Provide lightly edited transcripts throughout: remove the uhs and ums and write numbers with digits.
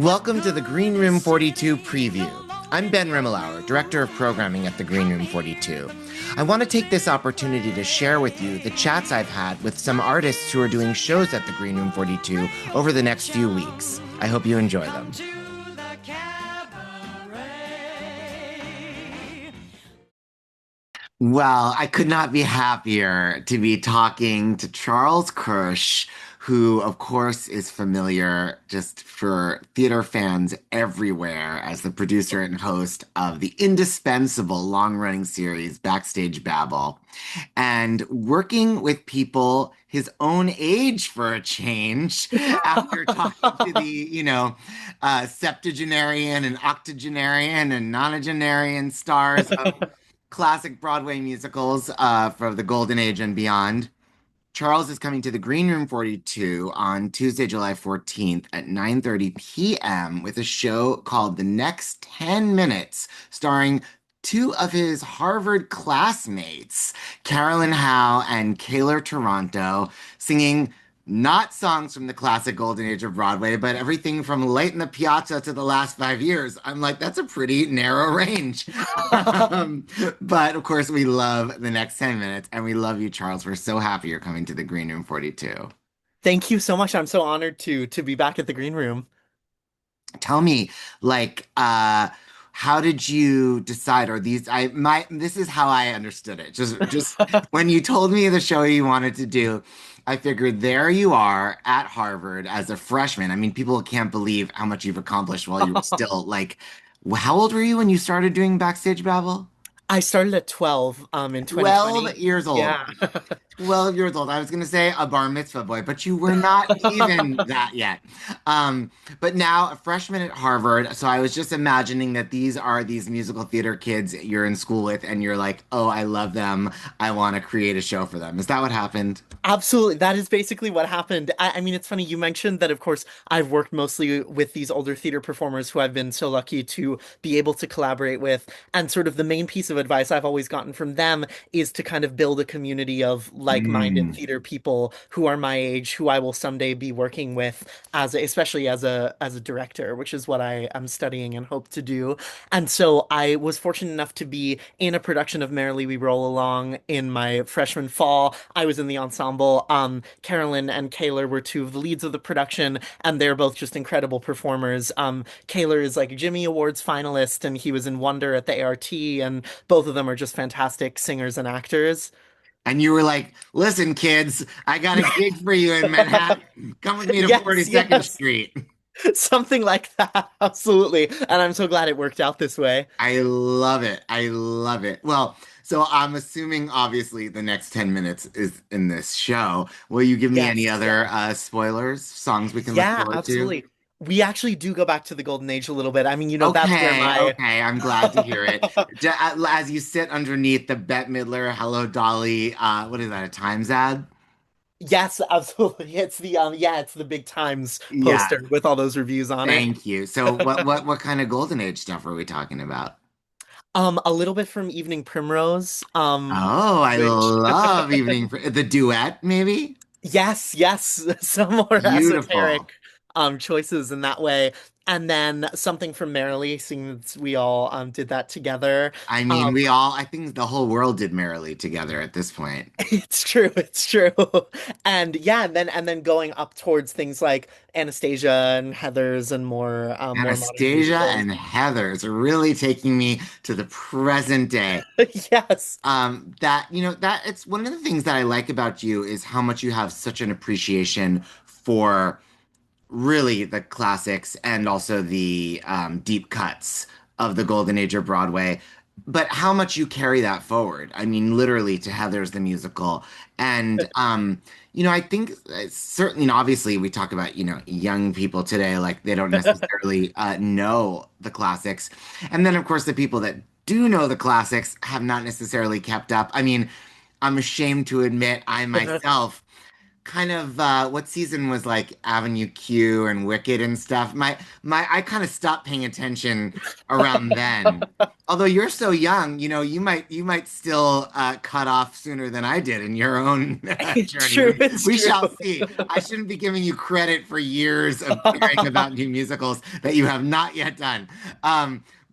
Welcome to the Green Room 42 preview. I'm Ben Rimalower, Director of Programming at the Green Room 42. I want to take this opportunity to share with you the chats I've had with some artists who are doing shows at the Green Room 42 over the next few weeks. I hope you enjoy them. Well, I could not be happier to be talking to Charles Kirsch, who, of course, is familiar just for theater fans everywhere as the producer and host of the indispensable long-running series Backstage Babble, and working with people his own age for a change after talking to septuagenarian and octogenarian and nonagenarian stars of classic Broadway musicals for the Golden Age and beyond. Charles is coming to the Green Room 42 on Tuesday, July 14th at 9:30 p.m. with a show called The Next 10 Minutes, starring two of his Harvard classmates, Carolyn Howe and Kaylor Toronto, singing not songs from the classic Golden Age of Broadway, but everything from Late in the Piazza to the last 5 years. I'm like, that's a pretty narrow range. But of course, we love the next 10 minutes, and we love you, Charles. We're so happy you're coming to the Green Room 42. Thank you so much. I'm so honored to be back at the green room. Tell me, like, how did you decide, or this is how I understood it. Just when you told me the show you wanted to do, I figured there you are at Harvard as a freshman. I mean, people can't believe how much you've accomplished while you were still like, how old were you when you started doing Backstage Babble? I started at 12 in 12 2020. years old. Yeah. 12 years old. I was going to say a bar mitzvah boy, but you were not even that yet. Um, but now a freshman at Harvard. So I was just imagining that these are these musical theater kids you're in school with, and you're like, oh, I love them. I want to create a show for them. Is that what happened? Absolutely. That is basically what happened. I mean, it's funny. You mentioned that, of course, I've worked mostly with these older theater performers who I've been so lucky to be able to collaborate with. And sort of the main piece of advice I've always gotten from them is to kind of build a community of like-minded Mm. theater people who are my age, who I will someday be working with especially as a director, which is what I am studying and hope to do. And so I was fortunate enough to be in a production of Merrily We Roll Along in my freshman fall. I was in the ensemble. Carolyn and Kaylor were two of the leads of the production, and they're both just incredible performers. Kaylor is like a Jimmy Awards finalist, and he was in Wonder at the ART, and both of them are just fantastic singers and actors. And you were like, listen, kids, I got a gig for you in Manhattan. Come with me to Yes, 42nd yes, Street. something like that. Absolutely. And I'm so glad it worked out this way. I love it. I love it. Well, so I'm assuming obviously the next 10 minutes is in this show. Will you give me any Yes, other spoilers, songs we can look yeah, forward to? absolutely. We actually do go back to the Golden Age a little bit. I mean, that's where Okay, my okay. I'm glad to hear it. As you sit underneath the Bette Midler Hello Dolly, what is that, a Times ad? Yes, absolutely. It's the Big Times Yeah, poster with all those reviews on it. thank you. So what kind of Golden Age stuff are we talking about? A little bit from Evening Primrose, Oh, I which love the duet, maybe? yes, yes, some more Beautiful. esoteric choices in that way. And then something from Merrily, seeing that we all did that together. I mean, Um, I think the whole world did merrily together at this point. it's true, it's true. And yeah, and then going up towards things like Anastasia and Heathers and more modern Anastasia musicals. and Heather is really taking me to the present day. Yes. That it's one of the things that I like about you is how much you have such an appreciation for really the classics and also the deep cuts of the golden age of Broadway, but how much you carry that forward. I mean, literally to Heather's the musical. And I think certainly, obviously we talk about, young people today, like they don't necessarily know the classics. And then of course the people that do know the classics have not necessarily kept up. I mean, I'm ashamed to admit I myself kind of what season was like Avenue Q and Wicked and stuff. My I kind of stopped paying attention around then. Although you're so young, you might still cut off sooner than I did in your own It's journey. true, We it's we true. shall see. I shouldn't be giving you credit for years of caring about new musicals that you have not yet done.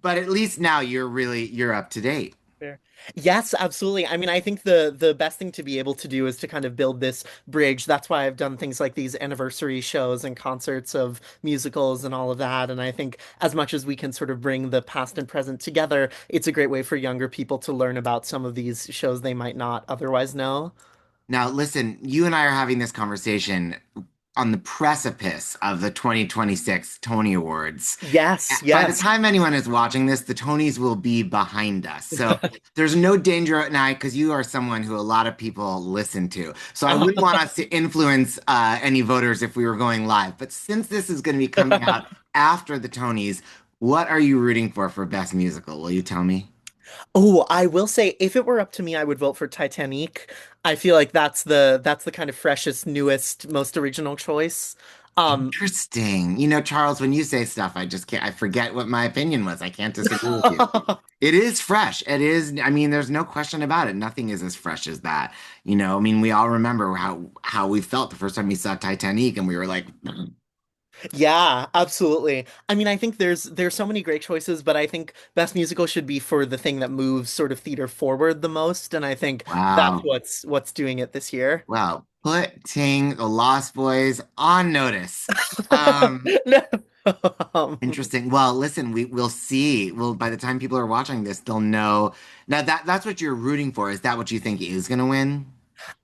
But at least now you're up to date. Fair. Yes, absolutely. I mean, I think the best thing to be able to do is to kind of build this bridge. That's why I've done things like these anniversary shows and concerts of musicals and all of that. And I think as much as we can sort of bring the past and present together, it's a great way for younger people to learn about some of these shows they might not otherwise know. Now, listen, you and I are having this conversation on the precipice of the 2026 Tony Awards. Yes, By the yes. time anyone is watching this, the Tonys will be behind us. So there's no danger now because you are someone who a lot of people listen to. So I wouldn't want us to influence any voters if we were going live. But since this is going to be coming out after the Tonys, what are you rooting for Best Musical? Will you tell me? Oh, I will say if it were up to me, I would vote for Titanic. I feel like that's the kind of freshest, newest, most original choice. Um Interesting. Charles, when you say stuff, I just can't, I forget what my opinion was. I can't disagree with you. It is fresh. It is, I mean, there's no question about it. Nothing is as fresh as that. I mean, we all remember how we felt the first time we saw Titanic and we were like, Yeah, absolutely. I mean, I think there's so many great choices, but I think Best Musical should be for the thing that moves sort of theater forward the most, and I think that's wow. what's doing it this year. Well, putting the Lost Boys on notice. Um, No. Um, Interesting. Well, listen, we'll see. Well, by the time people are watching this, they'll know. Now that's what you're rooting for. Is that what you think is going to win?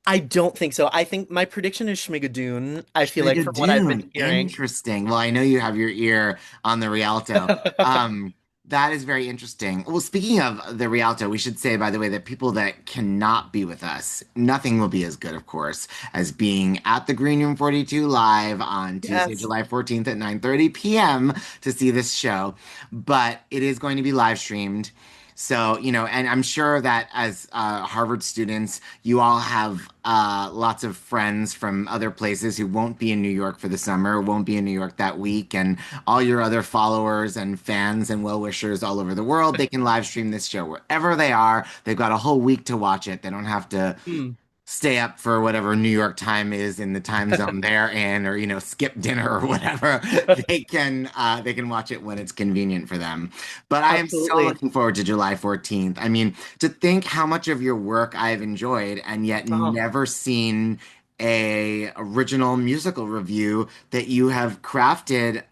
I don't think so. I think my prediction is Schmigadoon. I feel like from what I've been Schmigadoon. hearing. Interesting. Well, I know you have your ear on the Rialto. Um, that is very interesting. Well, speaking of the Rialto, we should say, by the way, that people that cannot be with us, nothing will be as good, of course, as being at the Green Room 42 live on Tuesday, Yes. July 14th at 9:30 p.m. to see this show. But it is going to be live streamed. So, and I'm sure that as Harvard students, you all have lots of friends from other places who won't be in New York for the summer, won't be in New York that week, and all your other followers and fans and well-wishers all over the world, they can live stream this show wherever they are. They've got a whole week to watch it. They don't have to Hmm. stay up for whatever New York time is in the time zone they're in, or skip dinner or whatever. They can watch it when it's convenient for them. But I am so Absolutely. looking forward to July 14th. I mean, to think how much of your work I've enjoyed and yet Oh. never seen a original musical review that you have crafted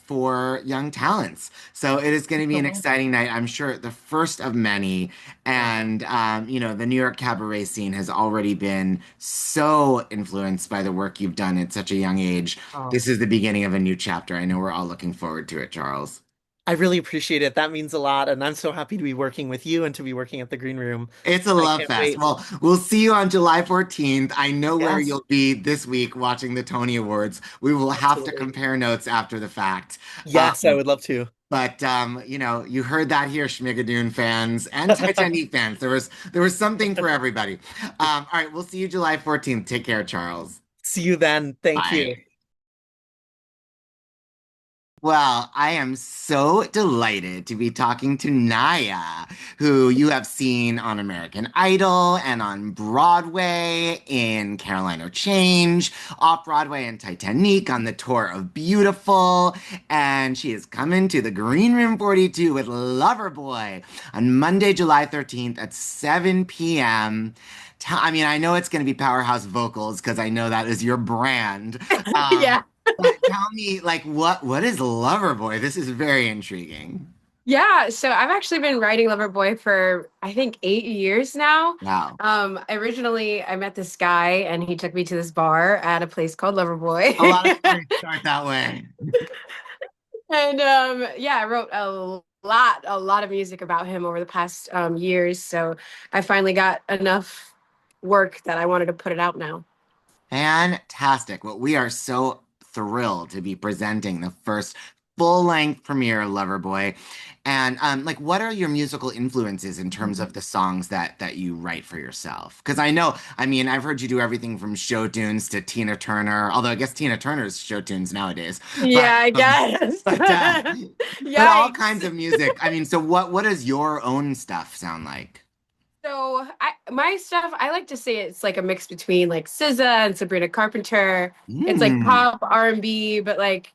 for young talents. So it is going to be an exciting night. I'm sure the first of many. And, the New York cabaret scene has already been so influenced by the work you've done at such a young age. Oh. This is the beginning of a new chapter. I know we're all looking forward to it, Charles. I really appreciate it. That means a lot, and I'm so happy to be working with you and to be working at the Green Room. It's a I love can't fest. wait. Well, we'll see you on July 14th. I know where Yes, you'll be this week watching the Tony Awards. We will have to absolutely. compare notes after the fact. Yes, I Um, would love to. but you heard that here, Schmigadoon fans and Titanic fans. There was something for everybody. All right, we'll see you July 14th. Take care, Charles. See you then. Thank you. Bye. Well, I am so delighted to be talking to Naya, who you have seen on American Idol and on Broadway in Carolina Change, off Broadway in Titanic on the tour of Beautiful, and she is coming to the Green Room 42 with Loverboy on Monday, July 13th at 7 p.m. I mean, I know it's going to be Powerhouse Vocals because I know that is your brand. Um, Yeah. but tell me, like, what is Loverboy? This is very intriguing. Yeah, so I've actually been writing Loverboy for I think 8 years now. Wow. Originally I met this guy and he took me to this bar at a place called A lot of Loverboy. stories start that way. And yeah, I wrote a lot of music about him over the past years. So I finally got enough work that I wanted to put it out now. Fantastic. Well, we are so thrilled to be presenting the first full-length premiere of Loverboy. And like what are your musical influences in terms of the songs that you write for yourself? Because I know, I mean, I've heard you do everything from show tunes to Tina Turner, although I guess Tina Turner's show tunes nowadays. Yeah, But I guess. but but all kinds Yikes. of music. I mean, so what does your own stuff sound like? So my stuff, I like to say it's like a mix between like SZA and Sabrina Carpenter. It's like Mm. pop R&B, but like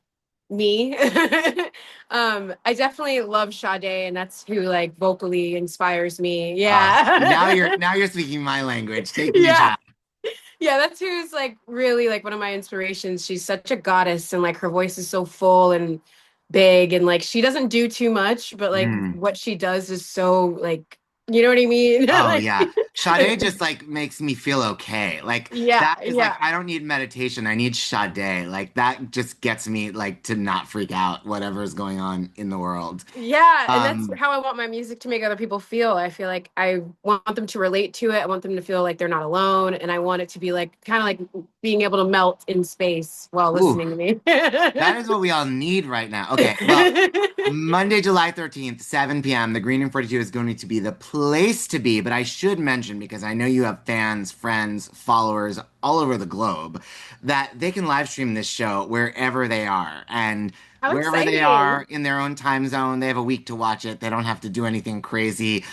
me. I definitely love Sade, and that's who like vocally inspires me. Yeah. Now you're speaking my language. Take me Yeah. back. Yeah, that's who's like really like one of my inspirations. She's such a goddess, and like her voice is so full and big, and like she doesn't do too much, but like Mm. what she does is so like, you know what I mean? Oh Like yeah. Sade just like makes me feel okay. Like yeah, that is like yeah. I don't need meditation. I need Sade. Like that just gets me like to not freak out whatever is going on in the world. Yeah, and that's Um how I want my music to make other people feel. I feel like I want them to relate to it. I want them to feel like they're not alone, and I want it to be like kind of like being able to melt in space while ooh, listening to me. that is what we all need right now. Okay, well, Monday, July 13th, 7 p.m., the Green Room 42 is going to be the place to be. But I should mention, because I know you have fans, friends, followers all over the globe, that they can live stream this show wherever they are. And How wherever they are exciting. in their own time zone, they have a week to watch it. They don't have to do anything crazy,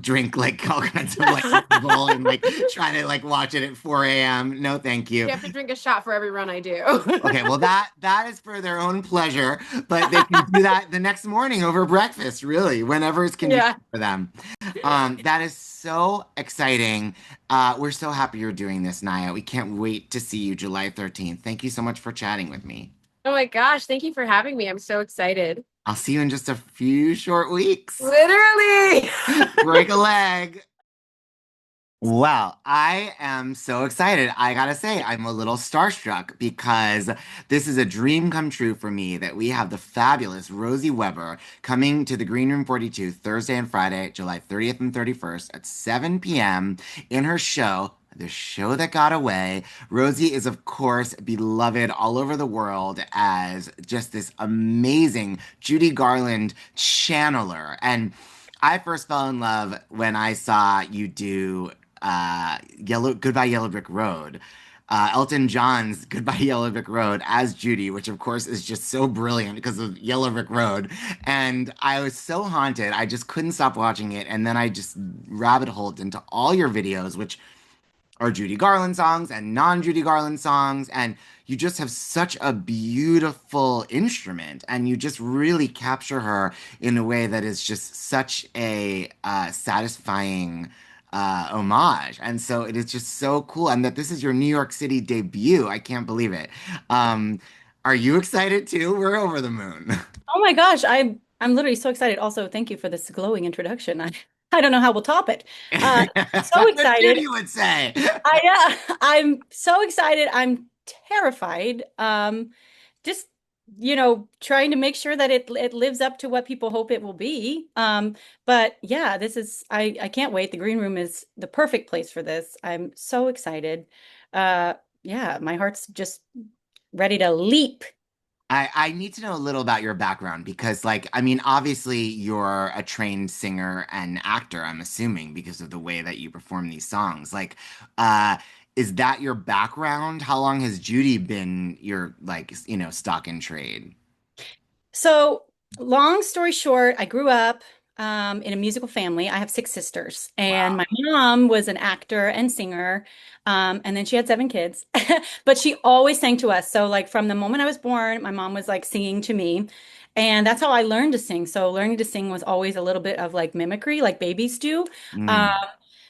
drink like all kinds of like Red Bull and like try to like watch it at 4 a.m. No, thank you. You have to drink a shot for every run I do. Okay, well that is for their own pleasure, but they can do that the next morning over breakfast, really, whenever it's convenient Yeah. for them. That is so exciting. We're so happy you're doing this, Naya. We can't wait to see you July 13th. Thank you so much for chatting with me. Oh my gosh, thank you for having me. I'm so excited. I'll see you in just a few short weeks. Literally. Break a leg. Well, I am so excited. I gotta say, I'm a little starstruck because this is a dream come true for me that we have the fabulous Rosie Weber coming to the Green Room 42 Thursday and Friday, July 30th and 31st at 7 p.m. in her show, The Show That Got Away. Rosie is, of course, beloved all over the world as just this amazing Judy Garland channeler. And I first fell in love when I saw you do Yellow Goodbye Yellow Brick Road. Elton John's Goodbye Yellow Brick Road as Judy, which of course is just so brilliant because of Yellow Brick Road. And I was so haunted. I just couldn't stop watching it. And then I just rabbit holed into all your videos, which are Judy Garland songs and non-Judy Garland songs, and you just have such a beautiful instrument, and you just really capture her in a way that is just such a satisfying homage. And so it is just so cool, and that this is your New York City debut. I can't believe it. Um, are you excited too? We're over the moon. Oh my gosh, I'm literally so excited. Also, thank you for this glowing introduction. I don't know how we'll top it. So As excited. Judy would say. I'm so excited. I'm terrified. Just trying to make sure that it lives up to what people hope it will be. But yeah, I can't wait. The green room is the perfect place for this. I'm so excited. Uh, yeah, my heart's just ready to leap. I need to know a little about your background because, like, I mean, obviously you're a trained singer and actor, I'm assuming, because of the way that you perform these songs. Like, uh, is that your background? How long has Judy been your, like, stock in trade? So, long story short, I grew up in a musical family. I have six sisters, and Wow. my mom was an actor and singer. And then she had seven kids, but she always sang to us. So, like from the moment I was born, my mom was like singing to me, and that's how I learned to sing. So, learning to sing was always a little bit of like mimicry, like babies do. Um, Mm,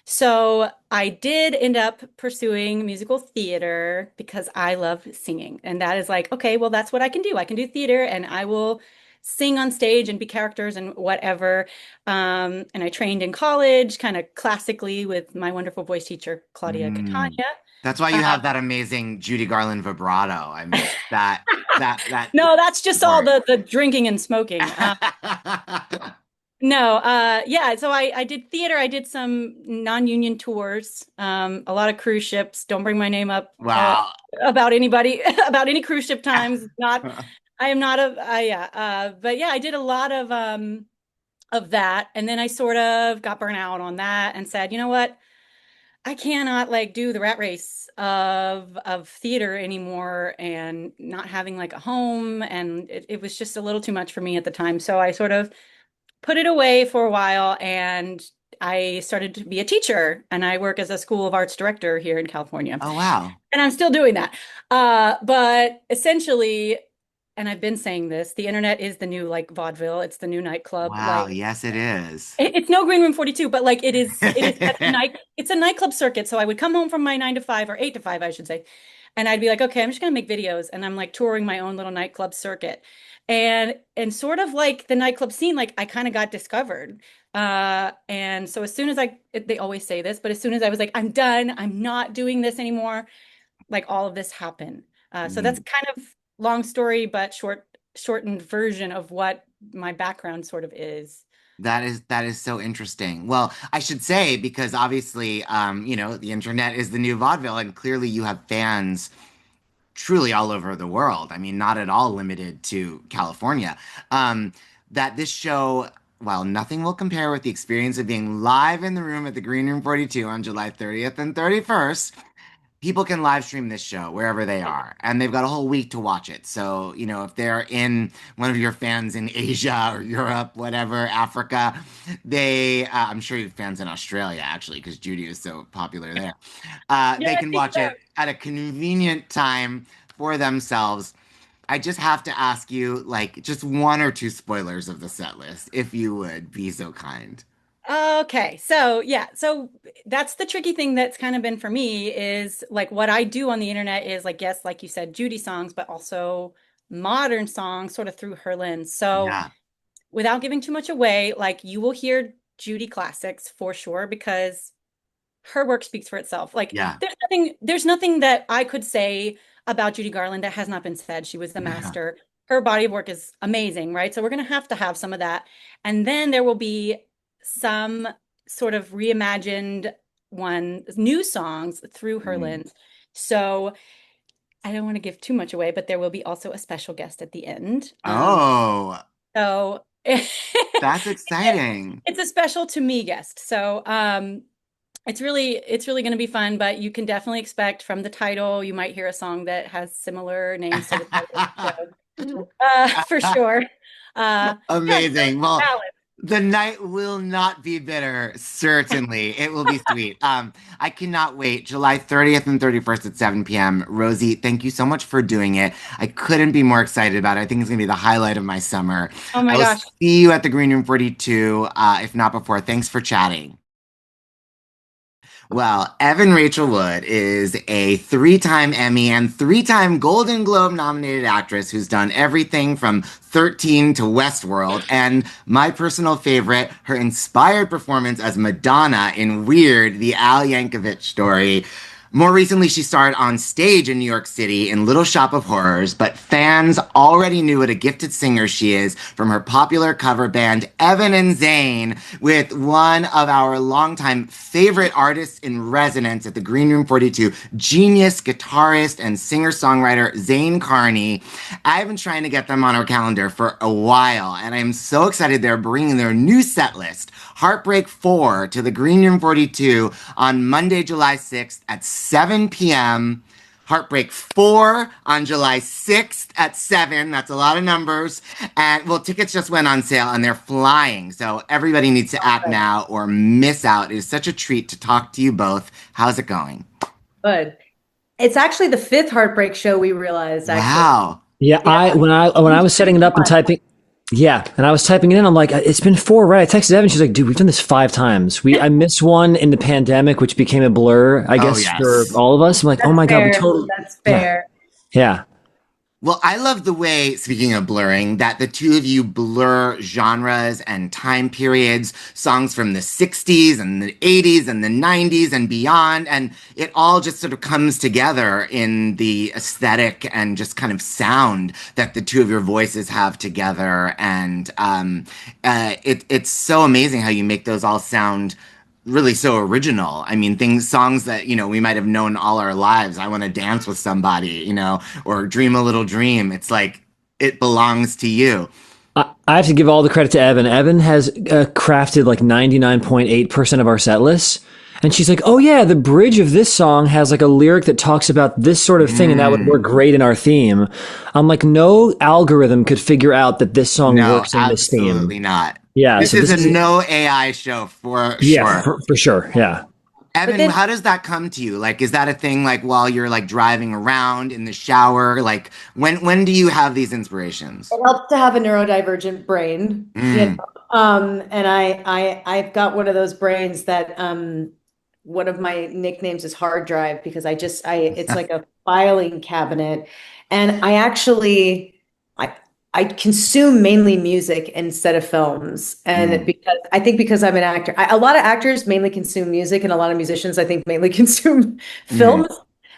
so I did end up pursuing musical theater because I love singing. And that is like, okay, well, that's what I can do. I can do theater and I will sing on stage and be characters and whatever. And I trained in college, kind of classically with my wonderful voice teacher, Claudia mm. Catania. That's why you Uh, have that amazing Judy Garland vibrato. I mean, that no, that's just all part. the drinking and smoking. No, yeah, so I did theater. I did some non-union tours, a lot of cruise ships. Don't bring my name up Wow. about anybody about any cruise ship times. Not I am not a yeah, but yeah, I did a lot of that, and then I sort of got burnt out on that and said, you know what? I cannot like do the rat race of theater anymore and not having like a home, and it was just a little too much for me at the time. So I sort of put it away for a while, and I started to be a teacher, and I work as a School of Arts director here in California. Oh, wow. And I'm still doing that. But essentially, and I've been saying this, the internet is the new like vaudeville. It's the new nightclub. Wow. Yes, it is. It's no Green Room 42, but like it is it's a nightclub circuit. So I would come home from my 9 to 5 or 8 to 5, I should say. And I'd be like, okay, I'm just gonna make videos. And I'm like touring my own little nightclub circuit. And sort of like the nightclub scene, like I kind of got discovered. And so as soon as they always say this, but as soon as I was like, I'm done, I'm not doing this anymore, like all of this happened. So that's kind of long story, but shortened version of what my background sort of is. That is so interesting. Well, I should say because obviously, the internet is the new vaudeville, and clearly you have fans truly all over the world. I mean, not at all limited to California. Um, that this show, while nothing will compare with the experience of being live in the room at the Green Room 42 on July 30th and 31st, people can live stream this show wherever they are, and they've got a whole week to watch it. So, if they're in one of your fans in Asia or Europe, whatever, Africa, I'm sure you have fans in Australia actually, because Judy is so popular there. They Yeah, I can think watch so. it at a convenient time for themselves. I just have to ask you, like, just one or two spoilers of the set list, if you would be so kind. Okay, so yeah, so that's the tricky thing that's kind of been for me is like what I do on the internet is like, yes, like you said, Judy songs, but also modern songs sort of through her lens. So Yeah, without giving too much away, like you will hear Judy classics for sure because her work speaks for itself. Like yeah, there's nothing that I could say about Judy Garland that has not been said. She was the yeah. master. Her body of work is amazing, right? So we're going to have some of that. And then there will be some sort of reimagined new songs through her Mm. lens. So I don't want to give too much away, but there will be also a special guest at the end. Oh, So that's exciting. it's a special to me guest. So it's really going to be fun, but you can definitely expect from the title, you might hear a song that has similar names to the title of the show. For sure. Yeah, so Amazing. Well, balance. the night will not be bitter, certainly. It will be sweet. I cannot wait. July 30th and 31st at 7 p.m. Rosie, thank you so much for doing it. I couldn't be more excited about it. I think it's going to be the highlight of my summer. Oh I my will gosh. see you at the Green Room 42, if not before. Thanks for chatting. Well, Evan Rachel Wood is a three-time Emmy and three-time Golden Globe nominated actress who's done everything from 13 to Westworld. And my personal favorite, her inspired performance as Madonna in Weird, the Al Yankovic story. More recently, she starred on stage in New York City in Little Shop of Horrors, but fans already knew what a gifted singer she is from her popular cover band Evan and Zane, with one of our longtime favorite artists in residence at the Green Room 42, genius guitarist and singer-songwriter Zane Carney. I've been trying to get them on our calendar for a while, and I'm so excited they're bringing their new set list, Heartbreak 4, to the Green Room 42 on Monday, July 6th at 7 p.m. Heartbreak 4 on July 6th at 7. That's a lot of numbers. And well, tickets just went on sale and they're flying. So everybody needs to act now or miss out. It is such a treat to talk to you both. How's it going? Good. It's actually the fifth Heartbreak show we realized, actually. Wow. Yeah, Yeah. when I was setting it up and typing, yeah, and I was typing it in, I'm like, it's been four, right? I texted Evan, she's like, dude, we've done this 5 times. I missed one in the pandemic, which became a blur, I Oh, guess, for yes. all of us. I'm like, oh my God, we Fair. totally, That's yeah, fair. yeah. Well, I love the way, speaking of blurring, that the two of you blur genres and time periods, songs from the 60s and the 80s and the 90s and beyond, and it all just sort of comes together in the aesthetic and just kind of sound that the two of your voices have together. And it's so amazing how you make those all sound really so original. I mean, songs that, we might have known all our lives. I want to dance with somebody, or dream a little dream. It's like, it belongs to you. I have to give all the credit to Evan. Evan has crafted like 99.8% of our set lists. And she's like, oh, yeah, the bridge of this song has like a lyric that talks about this sort of thing, and that would work great in our theme. I'm like, no algorithm could figure out that this song No, works in this theme. absolutely not. Yeah. This is a no AI show for sure. For sure. Yeah. Evan, how does that come to you? Like, is that a thing like while you're like driving around in the shower? Like, when do you have these inspirations? It helps to have a neurodivergent brain, you know? And I've got one of those brains that one of my nicknames is hard drive because it's like a filing cabinet, and I consume mainly music instead of films. And because I'm an actor, a lot of actors mainly consume music, and a lot of musicians, I think, mainly consume films.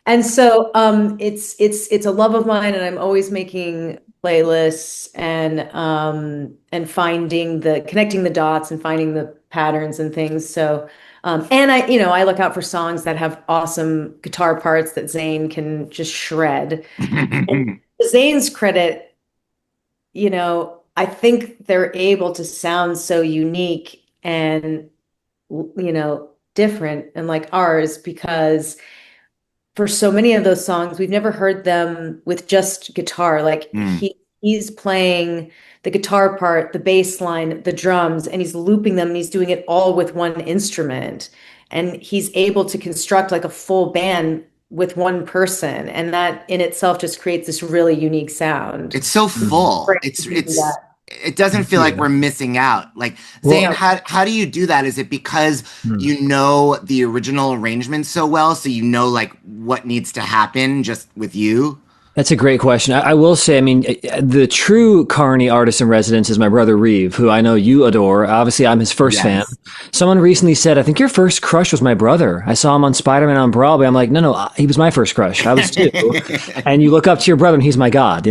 And so it's a love of mine, and I'm always making playlists and connecting the dots and finding the patterns and things. So and I look out for songs that have awesome guitar parts that Zane can just shred. And to Zane's credit, I think they're able to sound so unique and, different and like ours, because for so many of those songs, we've never heard them with just guitar. Like he's playing the guitar part, the bass line, the drums, and he's looping them, and he's doing it all with one instrument. And he's able to construct like a full band with one person, and that in itself just creates this really unique sound. It's so full. It doesn't feel like we're missing out. Like, Zane, how do you do that? Is it because you know the original arrangement so well, so you know like what needs to happen just with you? That's a great question. I will say, I mean, the true Carney artist in residence is my brother Reeve, who I know you adore. Obviously, I'm his first fan. Someone recently said, I think your first crush was my brother. I saw him on Spider-Man on Broadway. I'm like, no, he was my first crush. I was too. And you look up to your brother and he's my god,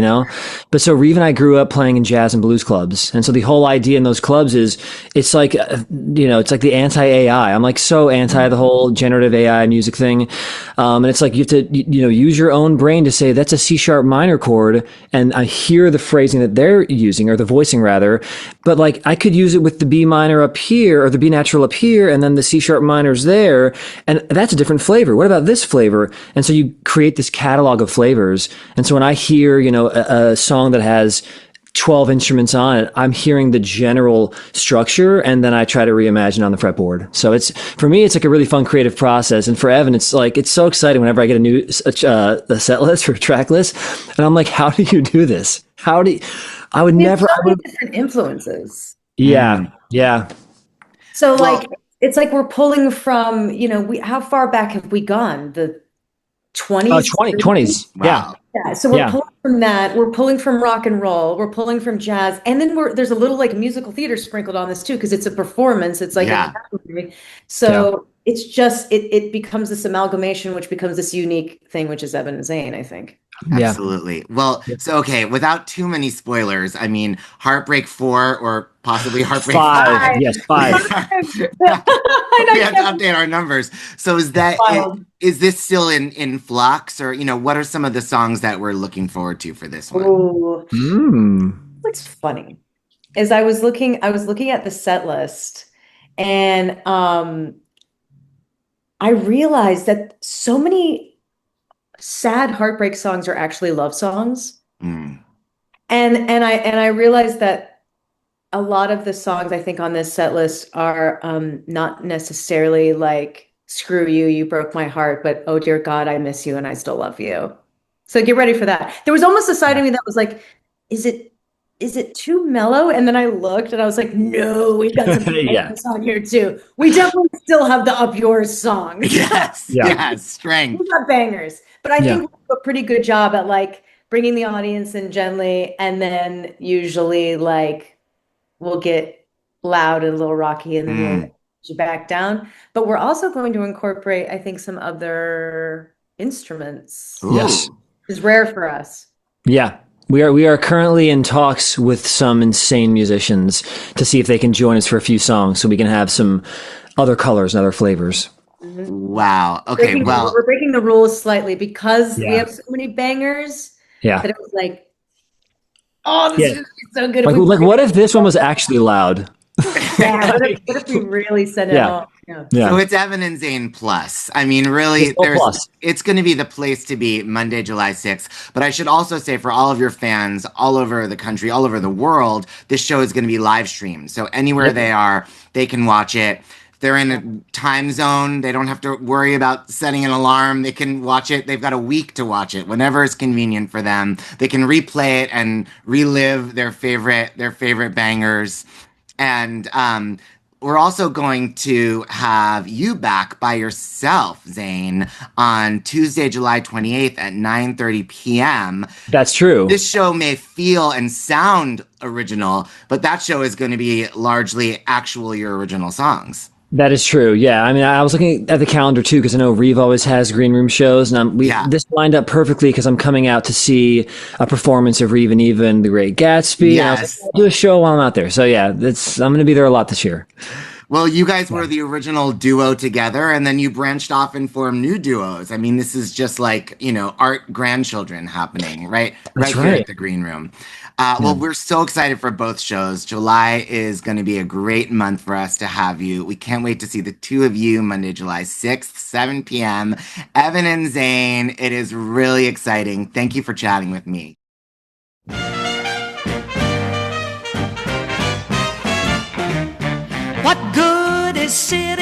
But so Reeve and I grew up playing in jazz and blues clubs. And so the whole idea in those clubs is it's like, it's like the anti-AI. I'm like so anti the whole generative AI music thing. And it's like you have to, use your own brain to say that's a C-sharp minor chord, and I hear the phrasing that they're using, or the voicing rather, but like I could use it with the B minor up here or the B natural up here, and then the C-sharp minor's there, and that's a different flavor. What about this flavor? And so you create this catalog of flavors. And so when I hear, a song that has 12 instruments on it, I'm hearing the general structure, and then I try to reimagine on the fretboard. So for me, it's like a really fun creative process. And for Evan, it's so exciting whenever I get a new a set list or a track list, and I'm like, how do you do this? I would never. Different influences. Yeah. So it's like we're pulling from, how far back have we gone? The 20s? 20s. Wow. Yeah, so we're pulling from that. We're pulling from rock and roll. We're pulling from jazz, and then there's a little like musical theater sprinkled on this too, because it's a performance. It's like it's just it becomes this amalgamation, which becomes this unique thing, which is Evan and Zane, I think. Absolutely. Well, so okay, without too many spoilers, I mean, Heartbreak 4 or possibly Heartbreak 5. Yes, 5. We have to update our numbers. So is this still in flux, or what are some of the songs that we're looking forward to for this one? What's funny is I was looking at the set list, and I realized that so many sad heartbreak songs are actually love songs. And I realized that a lot of the songs I think on this set list are not necessarily like screw you, you broke my heart, but oh dear God, I miss you and I still love you. So get ready for that. There was almost a side of me that was like, is it too mellow? And then I looked and I was like, no, we've got some bangers on here too. We definitely still have the Up Yours song. Yes, strength. We've got bangers. But I think we do a pretty good job at like bringing the audience in gently, and then usually like we'll get loud and a little rocky, and then we'll get you back down. But we're also going to incorporate, I think, some other instruments. Yes. It's rare for us. Yeah. We are currently in talks with some insane musicians to see if they can join us for a few songs, so we can have some other colors and other flavors. Wow. Okay. We're breaking the rules slightly because we have so many bangers. Yeah. That it was like, Oh, this Yeah. is gonna be so good. Like, what if this one was actually loud? Yeah, what if we really send it Yeah. home? Yeah. Yeah. So it's Evan and Zane plus. I mean, really, It's all plus. it's going to be the place to be Monday, July 6th. But I should also say for all of your fans all over the country, all over the world, this show is going to be live streamed. So anywhere Yep. they are, they can watch it. If they're in a time zone, they don't have to worry about setting an alarm. They can watch it. They've got a week to watch it whenever it's convenient for them. They can replay it and relive their favorite bangers. And we're also going to have you back by yourself, Zane, on Tuesday, July 28th at 9:30 p.m. That's true. This show may feel and sound original, but that show is going to be largely actual your original songs. That is true. Yeah. I mean, I was looking at the calendar too, because I know Reeve always has green room shows, and this lined up perfectly because I'm coming out to see a performance of Reeve and Even, The Great Gatsby. And I was Yes. like, I'll do a show while I'm out there. So yeah, I'm going to be there a lot this year. Well, you guys were the original duo together, and then you branched off and formed new duos. I mean, this is just like, art grandchildren happening, right? That's Right here right. at the Green Room. Well, we're so excited for both shows. July is going to be a great month for us to have you. We can't wait to see the two of you Monday, July 6th, 7 p.m. Evan and Zane, it is really exciting. Thank you for chatting with me. What good is sitting